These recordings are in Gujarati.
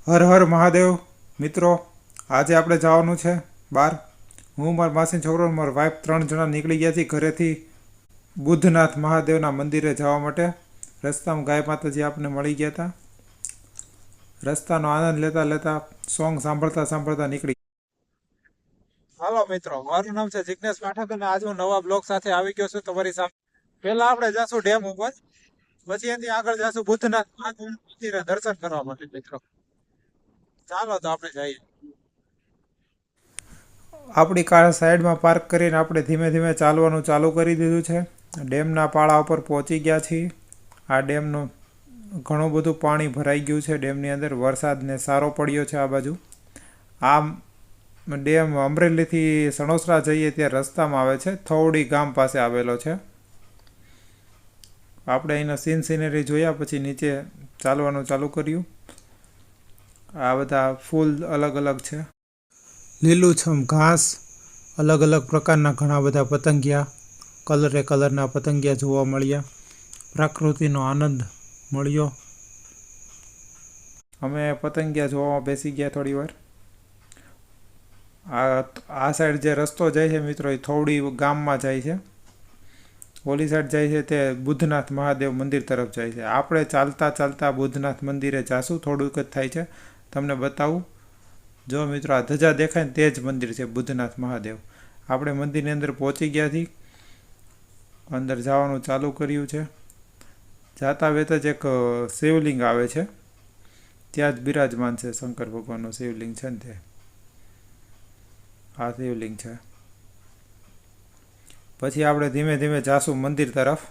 હર હર મહાદેવ મિત્રો, આજે આપણે જવાનું છે બહાર. હું મારા માસી છોકરો મારા વાઈફ 3 જણા નીકળી ગયા છીએ ઘરેથી બુદ્ધનાથ મહાદેવના મંદિરે જવા માટે. રસ્તામાં ગાય માતાજી આપણને મળી ગયા હતા. રસ્તાનો આનંદ લેતા લેતા સોંગ સાંભળતા સાંભળતા નીકળી. હાલો મિત્રો, મારું નામ છે જિગ્નેશ પાઠક અને આજે હું નવા બ્લોગ સાથે આવી ગયો છું તમારી સામે. પહેલા આપણે જઈશું ડેમ ઉપર, પછી એની આગળ જઈશું બુદ્ધનાથ મહાદેવના મંદિરે દર્શન કરવા માટે. મિત્રો ચાલો તો આપણે જઈએ. આપણી કાર સાઈડમાં પાર્ક કરીને આપણે ધીમે ધીમે ચાલવાનું ચાલુ કરી દીધું છે. ડેમના પાળા ઉપર પહોંચી ગયા છીએ. આ ડેમનું ઘણું બધું પાણી ભરાઈ ગયું છે. ડેમની અંદર વરસાદને સારો પડ્યો છે આ બાજુ. આ ડેમ અમરેલીથી સણોસરા જઈએ ત્યાં રસ્તામાં આવે છે, થોડી ગામ પાસે આવેલો છે. આપણે અહીંના સિનરી જોયા પછી નીચે ચાલવાનું ચાલુ કર્યું. આ બધા ફૂલ અલગ અલગ છે, લીલુંછમ ઘાસ, અલગ અલગ પ્રકારના ઘણા બધા પતંગિયા, કલરના પતંગિયા જોવા મળ્યા. પ્રકૃતિનો આનંદ મળ્યો. અમે પતંગિયા જોવામાં બેસી ગયા થોડી વાર. આ સાઈડ જે રસ્તો જાય છે મિત્રો, એ થોડી ગામમાં જાય છે. ઓલી સાઈડ જાય છે તે બુદ્ધનાથ મહાદેવ મંદિર તરફ જાય છે. આપણે ચાલતા ચાલતા બુદ્ધનાથ મંદિરે જાશું. થોડુંક જ થાય છે, તમને બતાવું. જો મિત્રો, આ ધજા દેખાય ને તે જ મંદિર છે બુદ્ધનાથ મહાદેવ. આપણે મંદિરની અંદર પહોંચી ગયા છીએ. અંદર જવાનું ચાલુ કર્યું છે. જાતા વેત જ એક શિવલિંગ આવે છે, ત્યાં જ બિરાજમાન છે શંકર ભગવાનનું શિવલિંગ છે ને તે. આ શિવલિંગ છે. પછી આપણે ધીમે ધીમે જાશું મંદિર તરફ.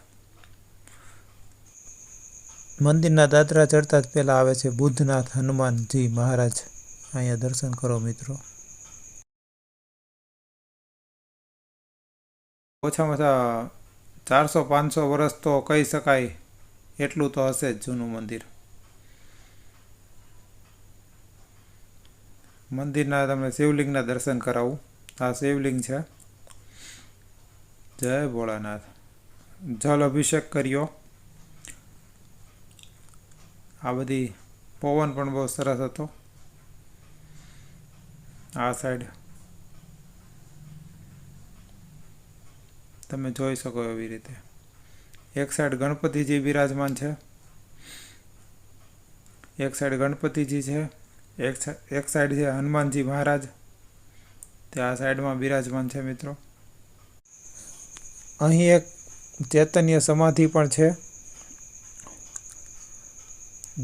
મંદિરના દાદરા ચડતા જ પહેલાં આવે છે બુદ્ધનાથ હનુમાનજી મહારાજ. અહીંયા દર્શન કરો મિત્રો. ઓછામાં ઓછા 400-500 વર્ષ તો કહી શકાય, એટલું તો હશે જ જૂનું મંદિર. મંદિરના તમને શિવલિંગના દર્શન કરાવું. આ શિવલિંગ છે. જય ભોળાનાથ. જલ અભિષેક કર્યો. આ બધી પવન પણ બહુ સરસ હતો. આ સાઈડ તમે જોઈ શકો એવી રીતે. એક સાઈડ ગણપતિજી બિરાજમાન છે, એક સાઈડ ગણપતિજી છે, એક સાઈડ છે હનુમાનજી મહારાજ, તે આ સાઈડમાં બિરાજમાન છે મિત્રો. અહીં એક ચૈતન્ય સમાધિ પણ છે.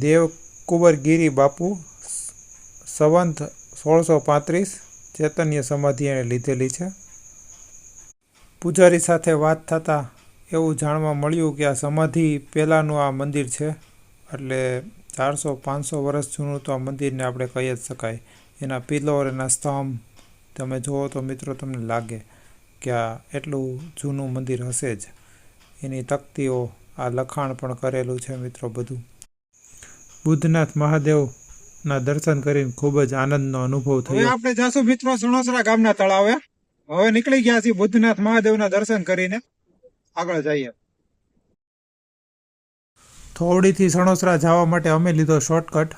દેવકુંવરગીરી બાપુ સંવંત 1635 ચૈતન્ય સમાધિ એણે લીધેલી છે. પૂજારી સાથે વાત થતાં એવું જાણવા મળ્યું કે આ સમાધિ પહેલાંનું આ મંદિર છે. એટલે 400-500 વર્ષ જૂનું તો આ મંદિરને આપણે કહી જ શકાય. એના પિલ્લર, એના સ્તંભ તમે જુઓ તો મિત્રો તમને લાગે કે આ એટલું જૂનું મંદિર હશે જ. એની તકતીઓ, આ લખાણ પણ કરેલું છે મિત્રો બધું. બુદ્ધનાથ મહાદેવના દર્શન કરીને ખૂબ જ આનંદનો અનુભવ થયો. હવે આપણે જાશું મિત્રો સણોસરા ગામના તળાવે. હવે નીકળી ગયા છીએ બુદ્ધનાથ મહાદેવના દર્શન કરીને આગળ જઈએ. થોડીથી સણોસરા જવા માટે અમે લીધો શોર્ટકટ.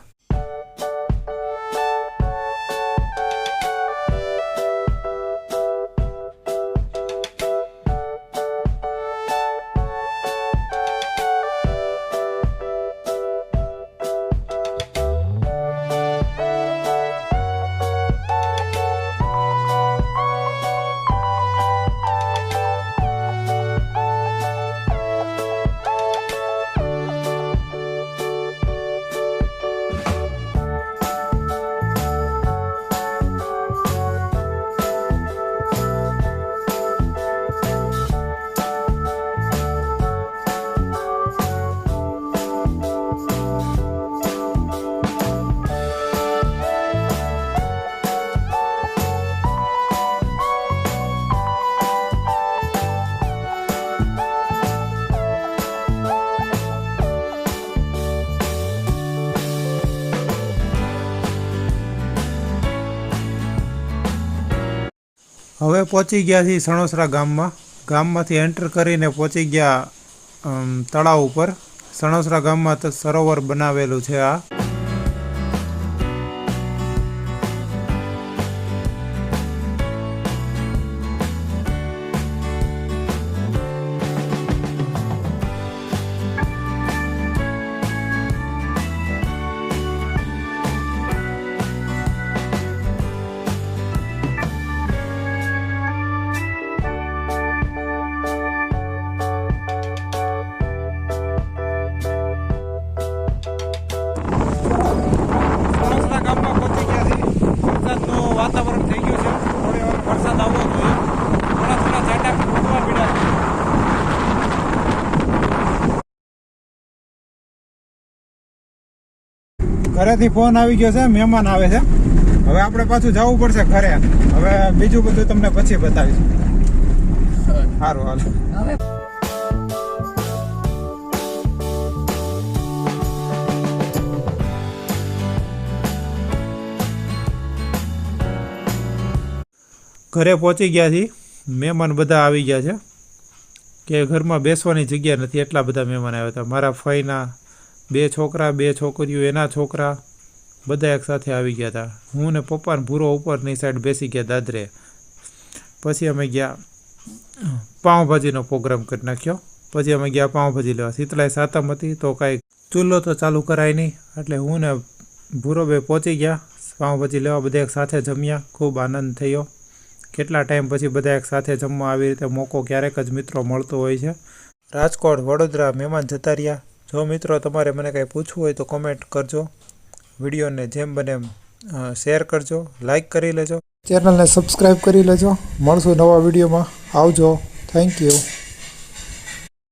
હવે પહોંચી ગયા છીએ સણોસરા ગામમાં. ગામમાંથી એન્ટર કરીને પહોંચી ગયા તળાવ ઉપર. સણોસરા ગામમાં તો સરોવર બનાવેલું છે. આ ઘરેથી ફોન આવી ગયો છે, મહેમાન આવે છે. હવે આપણે પાછું જવું પડશે ઘરે. હવે બીજું બધું તમને પછી બતાવીશું. સારું હાલો. ઘરે પહોંચી ગયા છીએ. મહેમાન બધા આવી ગયા છે કે ઘરમાં બેસવાની જગ્યા નથી, એટલા બધા મહેમાન આવ્યા હતા. મારા ફઈના 2 છોકરા, 2 છોકરીઓ, એના છોકરા બધા એક સાથે આવી ગયા હતા. હું ને પપ્પા ને ભૂરો ઉપરની સાઈડ બેસી ગયા દાદરે. પછી અમે ગયા પાઉંભાજીનો પ્રોગ્રામ કરી નાખ્યો. પછી અમે ગયા પાઉંભાજી લેવા. શીતળાએ સાતમ હતી તો કાંઈ ચૂલો તો ચાલુ કરાય નહીં, એટલે હું ને ભૂરો બે પહોંચી ગયા પાઉંભાજી લેવા. બધા એક સાથે જમ્યા, ખૂબ આનંદ થયો. કેટલા ટાઈમ પછી બધા એક સાથે જમવા આવી રીતે મોકો ક્યારેક જ મિત્રો મળતો હોય છે. રાજકોટ, વડોદરા મહેમાન જતા રહ્યા. જો મિત્રો તમારે મને કંઈ પૂછવું હોય તો કોમેન્ટ કરજો. વિડીયોને જેમ બને એમ શેર કરજો, લાઈક કરી લેજો, ચેનલને સબસ્ક્રાઈબ કરી લેજો. મળશું નવા વિડીયોમાં. આવજો. Thank you.